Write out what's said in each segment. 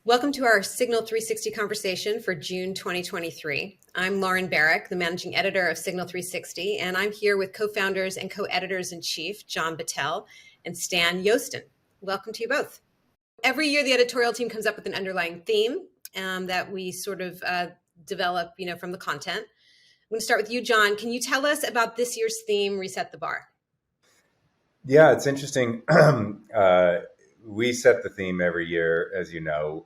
Welcome to our Signal 360 conversation for June 2023. I'm Lauren Barrick, the managing editor of Signal 360, and I'm here with co-founders and co-editors-in-chief John Battelle and Stan Yosten. Welcome to you both. Every year, the editorial team comes up with an underlying theme that we sort of develop, from the content. I'm going to start with you, John. Can you tell us about this year's theme, Reset the Bar? Yeah, it's interesting. We set the theme every year, as you know.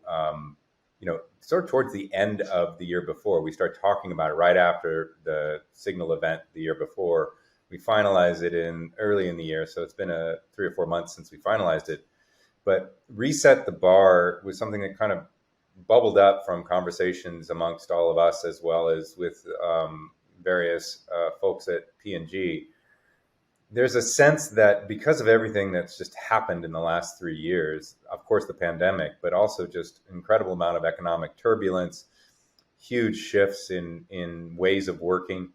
Sort of towards the end of the year before, we start talking about it right after the Signal event the year before. We finalize it in early in the year, so it's been 3 or 4 months since we finalized it. But Reset the Bar was something that kind of bubbled up from conversations amongst all of us, as well as with various folks at P&G. There's a sense that because of everything that's just happened in the last 3 years, of course, the pandemic, but also just incredible amount of economic turbulence, huge shifts in ways of working,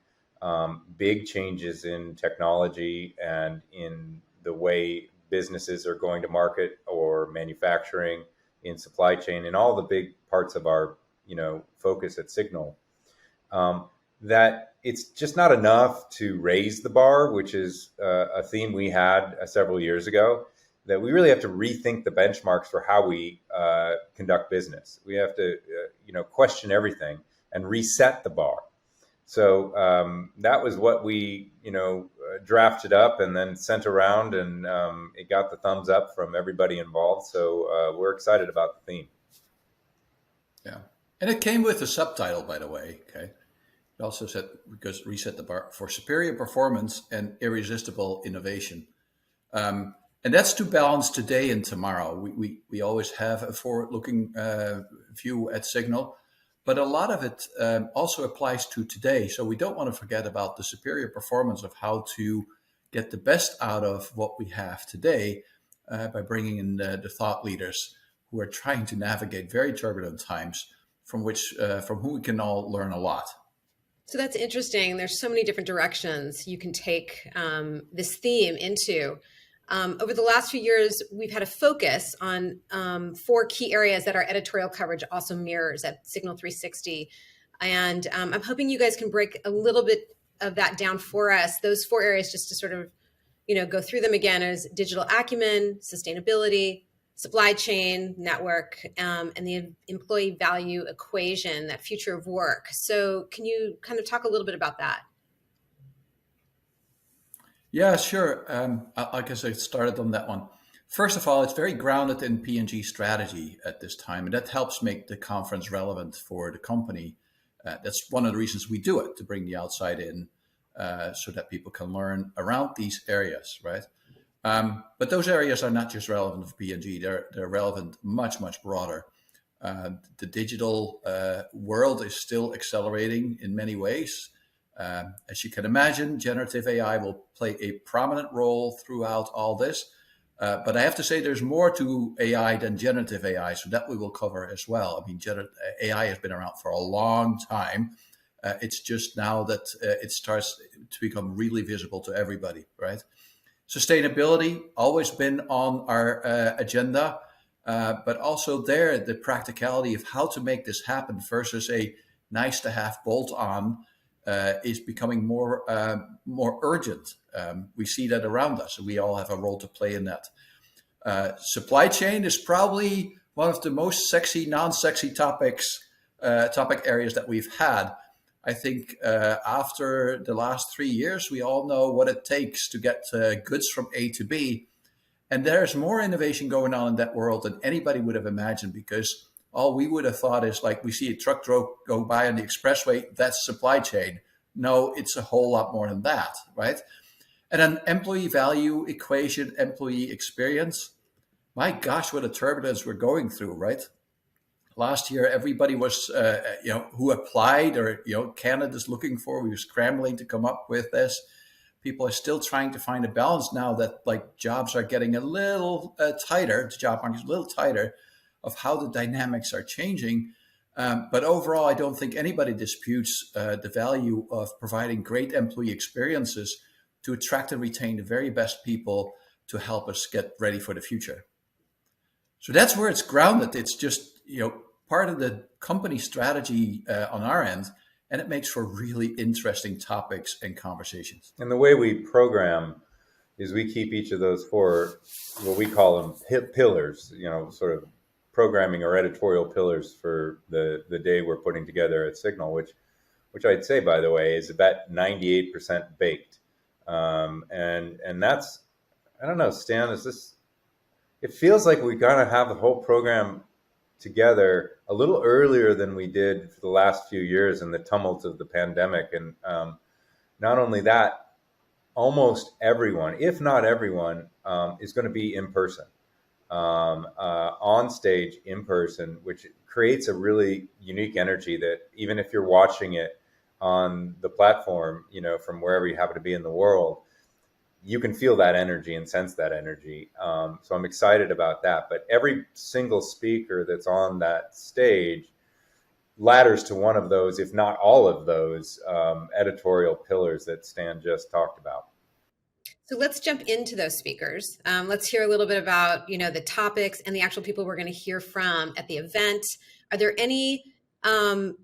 big changes in technology and in the way businesses are going to market or manufacturing, in supply chain, in all the big parts of our, focus at Signal. That it's just not enough to raise the bar, which is a theme we had several years ago, that we really have to rethink the benchmarks for how we conduct business. We have to, question everything and reset the bar. So that was what we, drafted up and then sent around, and it got the thumbs up from everybody involved. So we're excited about the theme. Yeah. And it came with a subtitle, by the way. Okay. It also said, because Reset the Bar for superior performance and irresistible innovation. And that's to balance today and tomorrow. We always have a forward-looking view at Signal, but a lot of it also applies to today. So we don't want to forget about the superior performance of how to get the best out of what we have today by bringing in the thought leaders who are trying to navigate very turbulent times from whom we can all learn a lot. So that's interesting. There's so many different directions you can take this theme into. Over the last few years, we've had a focus on 4 key areas that our editorial coverage also mirrors at Signal 360. And I'm hoping you guys can break a little bit of that down for us. Those 4 areas, just to sort of, go through them again, as digital acumen, sustainability, supply chain network, and the employee value equation, that future of work. So can you kind of talk a little bit about that? Yeah, sure. I guess I started on that one. First of all, it's very grounded in P&G strategy at this time, and that helps make the conference relevant for the company. That's one of the reasons we do it, to bring the outside in so that people can learn around these areas, right? But those areas are not just relevant for P&G, they're relevant much, much broader. The digital world is still accelerating in many ways. As you can imagine, generative AI will play a prominent role throughout all this. But I have to say there's more to AI than generative AI, so that we will cover as well. I mean, AI has been around for a long time. It's just now that it starts to become really visible to everybody, right? Sustainability, always been on our agenda, but also there, the practicality of how to make this happen versus a nice to have bolt-on is becoming more urgent. We see that around us, and we all have a role to play in that. Supply chain is probably one of the most sexy, non-sexy topic areas that we've had. I think after the last 3 years, we all know what it takes to get goods from A to B. And there's more innovation going on in that world than anybody would have imagined, because all we would have thought is like we see a truck go by on the expressway, that's supply chain. No, it's a whole lot more than that, right? And an employee value equation, employee experience. My gosh, what a turbulence we're going through, right? Last year, everybody was, who applied or, candidates looking for, we were scrambling to come up with this. People are still trying to find a balance now that jobs are getting a little tighter, the job market is a little tighter, of how the dynamics are changing. But overall, I don't think anybody disputes the value of providing great employee experiences to attract and retain the very best people to help us get ready for the future. So that's where it's grounded. It's just part of the company strategy on our end, and it makes for really interesting topics and conversations. And the way we program is we keep each of those four, what we call them pillars, sort of programming or editorial pillars for the day we're putting together at Signal, which I'd say, by the way, is about 98% baked. And that's, I don't know, Stan, it feels like we gotta have the whole program together a little earlier than we did for the last few years in the tumult of the pandemic. And not only that, almost everyone, if not everyone, is going to be in person, on stage in person, which creates a really unique energy that even if you're watching it on the platform, from wherever you happen to be in the world, you can feel that energy and sense that energy. So I'm excited about that. But every single speaker that's on that stage ladders to one of those, if not all of those, editorial pillars that Stan just talked about. So let's jump into those speakers. Let's hear a little bit about, the topics and the actual people we're going to hear from at the event. Are there any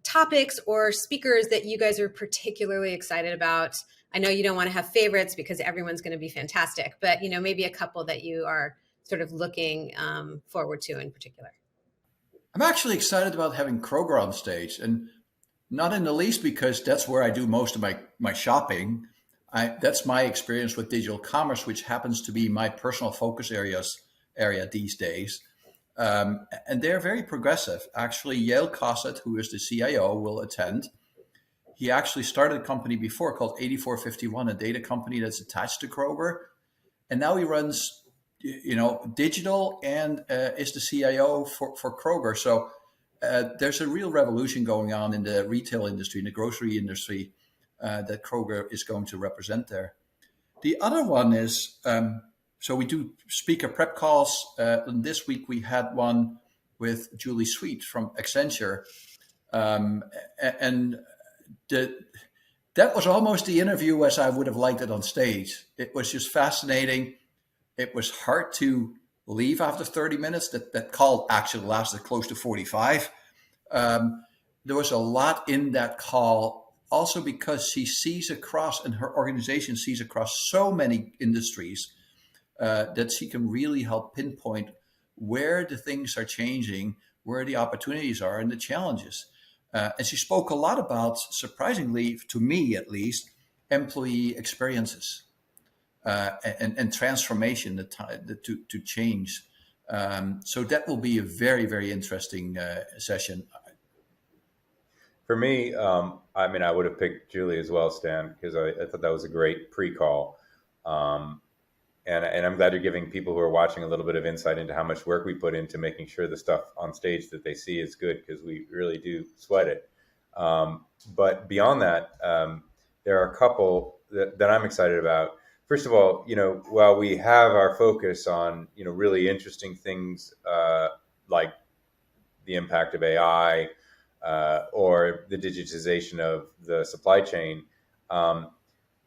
topics or speakers that you guys are particularly excited about? I know you don't want to have favorites because everyone's going to be fantastic, but, maybe a couple that you are sort of looking forward to in particular. I'm actually excited about having Kroger on stage, and not in the least because that's where I do most of my shopping. That's my experience with digital commerce, which happens to be my personal focus area these days. And they're very progressive. Actually, Yale Cosset, who is the CIO, will attend. He actually started a company before called 8451, a data company that's attached to Kroger. And now he runs, digital and is the CIO for Kroger. So there's a real revolution going on in the retail industry, in the grocery industry, that Kroger is going to represent there. The other one is, so we do speaker prep calls. And this week we had one with Julie Sweet from Accenture. That was almost the interview as I would have liked it on stage. It was just fascinating. It was hard to leave after 30 minutes. That call actually lasted close to 45. There was a lot in that call, also because she sees across, and her organization sees across so many industries, that she can really help pinpoint where the things are changing, where the opportunities are, and the challenges. And she spoke a lot about, surprisingly, to me at least, employee experiences and transformation to change. So that will be a very, very interesting session. For me, I would have picked Julie as well, Stan, because I thought that was a great pre-call. And I'm glad you're giving people who are watching a little bit of insight into how much work we put into making sure the stuff on stage that they see is good, because we really do sweat it. But beyond that, there are a couple that I'm excited about. First of all, while we have our focus on, really interesting things like the impact of AI or the digitization of the supply chain,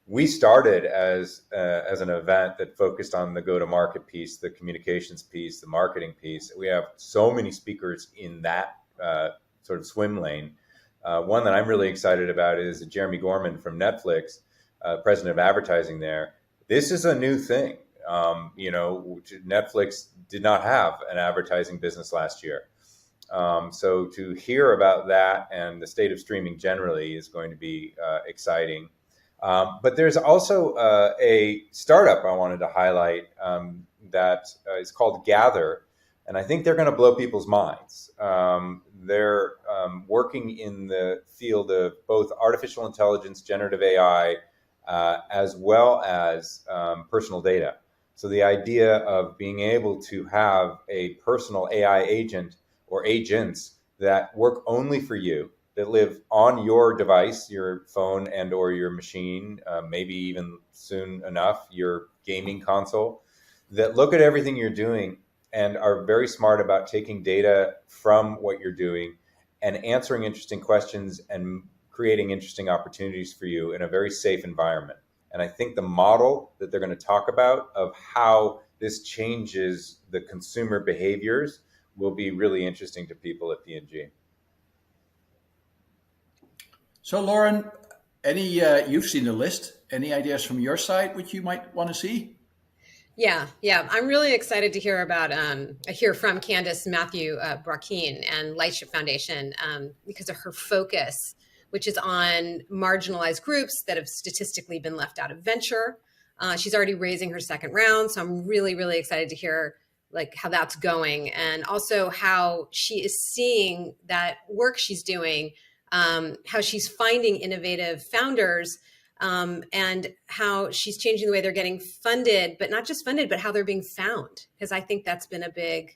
we started as an event that focused on the go-to-market piece, the communications piece, the marketing piece. We have so many speakers in that sort of swim lane. One that I'm really excited about is Jeremy Gorman from Netflix, president of advertising there. This is a new thing. Netflix did not have an advertising business last year. So to hear about that and the state of streaming generally is going to be exciting. But there's also a startup I wanted to highlight that is called Gather, and I think they're going to blow people's minds. They're working in the field of both artificial intelligence, generative AI, as well as personal data. So the idea of being able to have a personal AI agent or agents that work only for you, that live on your device, your phone and or your machine, maybe even soon enough, your gaming console, that look at everything you're doing and are very smart about taking data from what you're doing and answering interesting questions and creating interesting opportunities for you in a very safe environment. And I think the model that they're going to talk about of how this changes the consumer behaviors will be really interesting to people at P&G. So, Lauren, you've seen the list. Any ideas from your side which you might want to see? Yeah. I'm really excited to hear from Candace Matthew Brackeen and Lightship Foundation because of her focus, which is on marginalized groups that have statistically been left out of venture. She's already raising her second round, so I'm really, really excited to hear how that's going, and also how she is seeing that work she's doing, how she's finding innovative founders. And how she's changing the way they're getting funded, but not just funded, but how they're being found. Because I think that's been a big,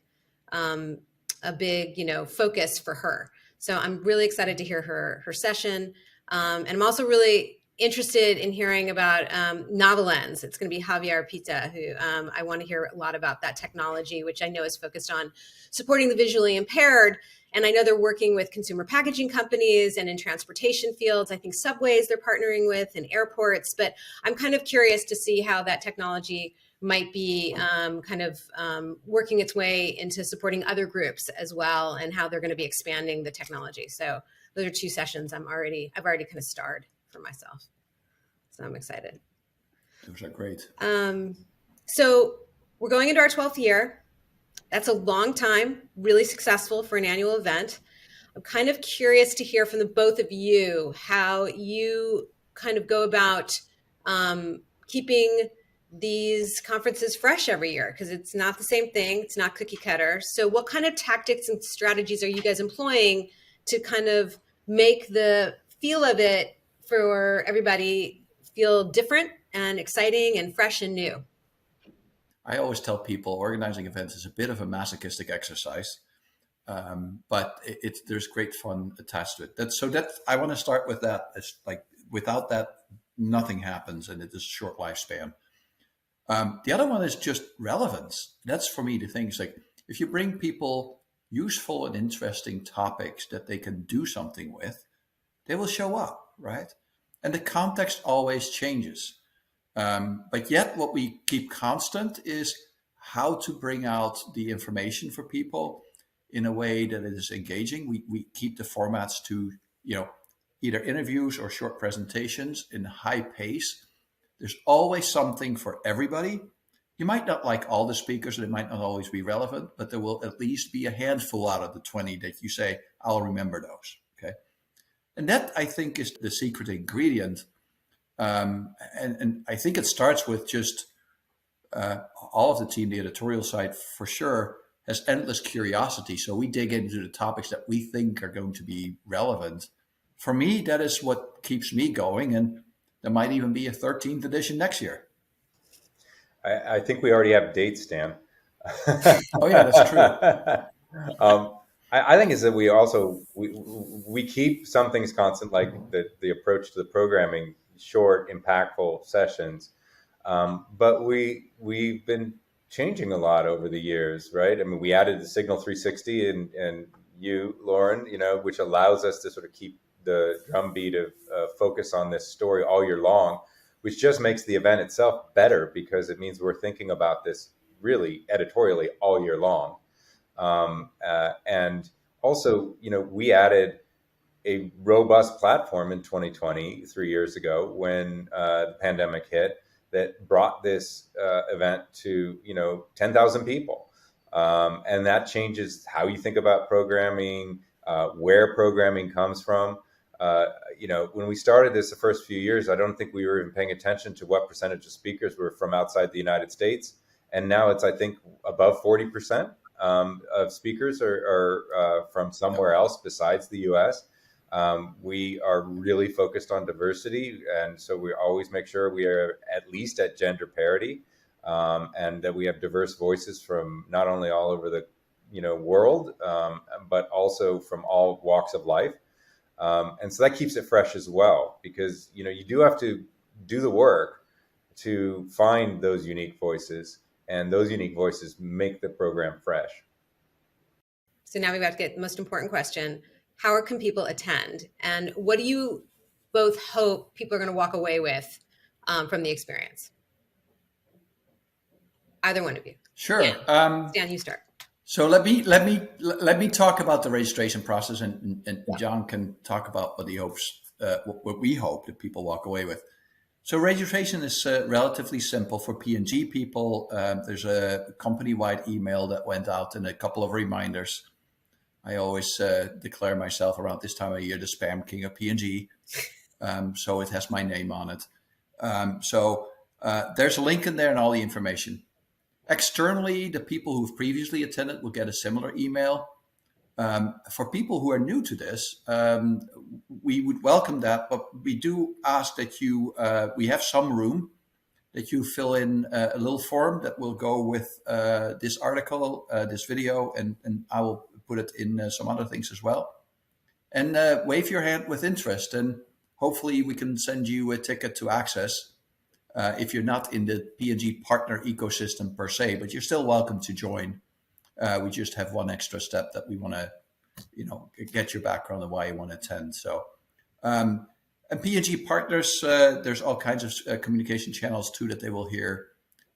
focus for her. So I'm really excited to hear her session. And I'm also really interested in hearing about Novolens. It's going to be Javier Pita, who I want to hear a lot about that technology, which I know is focused on supporting the visually impaired. And I know they're working with consumer packaging companies and in transportation fields. I think subways they're partnering with and airports. But I'm kind of curious to see how that technology might be working its way into supporting other groups as well, and how they're going to be expanding the technology. So those are two sessions I've already kind of starred for myself. So I'm excited. Those are great. So we're going into our 12th year. That's a long time, really successful for an annual event. I'm kind of curious to hear from the both of you how you kind of go about keeping these conferences fresh every year, because it's not the same thing. It's not cookie cutter. So what kind of tactics and strategies are you guys employing to kind of make the feel of it for everybody feel different and exciting and fresh and new? I always tell people organizing events is a bit of a masochistic exercise, but there's great fun attached to it. I want to start with that. It's like without that, nothing happens, and it is a short lifespan. The other one is just relevance. That's for me the thing. Is like if you bring people useful and interesting topics that they can do something with, they will show up, right? And the context always changes. But yet what we keep constant is how to bring out the information for people in a way that it is engaging. We keep the formats to, either interviews or short presentations in high pace. There's always something for everybody. You might not like all the speakers, and it might not always be relevant, but there will at least be a handful out of the 20 that you say, I'll remember those, okay? And that, I think, is the secret ingredient. And I think it starts with just all of the team, the editorial side for sure, has endless curiosity. So we dig into the topics that we think are going to be relevant. For me, that is what keeps me going. And there might even be a 13th edition next year. I think we already have dates, Dan. Oh, yeah, that's true. I think is that we keep some things constant, like the approach to the programming, short, impactful sessions. But we've been changing a lot over the years, right? I mean, we added the Signal 360 and you, Lauren, which allows us to sort of keep the drumbeat of focus on this story all year long, which just makes the event itself better because it means we're thinking about this really editorially all year long. And also, we added a robust platform in 2020, 3 years ago, when the pandemic hit, that brought this event to 10,000 people, and that changes how you think about programming, where programming comes from. When we started this the first few years, I don't think we were even paying attention to what percentage of speakers were from outside the United States, and now it's, I think, above 40% of speakers are from somewhere else besides the U.S. We are really focused on diversity, and so we always make sure we are at least at gender parity, and that we have diverse voices from not only all over the world, but also from all walks of life. And so that keeps it fresh as well, because you do have to do the work to find those unique voices, and those unique voices make the program fresh. So now we've got to get the most important question. How can people attend? And what do you both hope people are going to walk away with from the experience? Either one of you. Sure. Dan, you start. So let me talk about the registration process, and John can talk about what he hopes, what we hope that people walk away with. So registration is relatively simple for P&G people. There's a company-wide email that went out and a couple of reminders. I always declare myself around this time of year the spam king of P&G, so it has my name on it. So there's a link in there and all the information. Externally, the people who've previously attended will get a similar email. For people who are new to this, we would welcome that, but we do ask that we have some room, that you fill in a little form that will go with this article, this video, and I will put it in some other things as well. And wave your hand with interest, and hopefully we can send you a ticket to access if you're not in the P&G partner ecosystem per se, but you're still welcome to join. We just have one extra step that we want to, get your background and why you want to attend. So, and P&G partners, there's all kinds of communication channels too that they will hear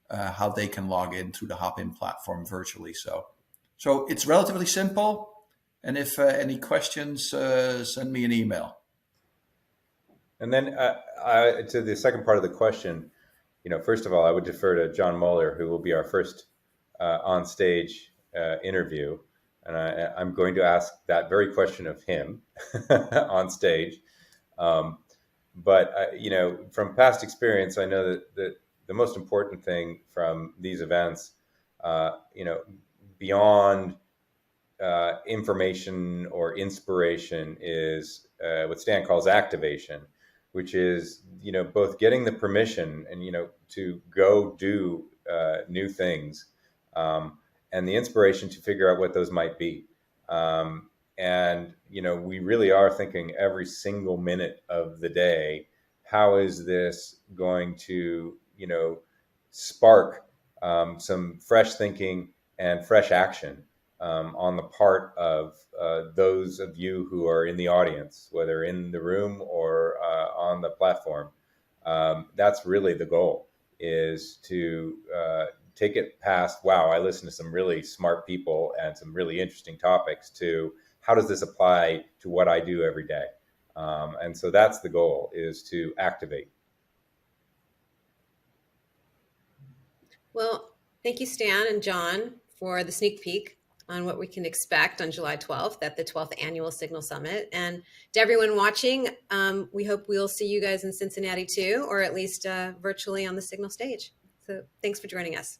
how they can log in through the Hopin platform virtually. So it's relatively simple. And if any questions, send me an email. And then to the second part of the question, first of all, I would defer to John Mueller, who will be our first on-stage interview. And I'm going to ask that very question of him on stage. But from past experience, I know that the most important thing from these events, beyond information or inspiration, is what Stan calls activation, which is both getting the permission and to go do new things, and the inspiration to figure out what those might be. And we really are thinking every single minute of the day, how is this going to spark some fresh thinking and fresh action on the part of those of you who are in the audience, whether in the room or on the platform. That's really the goal, is to take it past, wow, I listen to some really smart people and some really interesting topics, to how does this apply to what I do every day? And so that's the goal, is to activate. Well, thank you, Stan and John, for the sneak peek on what we can expect on July 12th at the 12th Annual Signal Summit. And to everyone watching, we hope we'll see you guys in Cincinnati too, or at least virtually on the Signal stage. So thanks for joining us.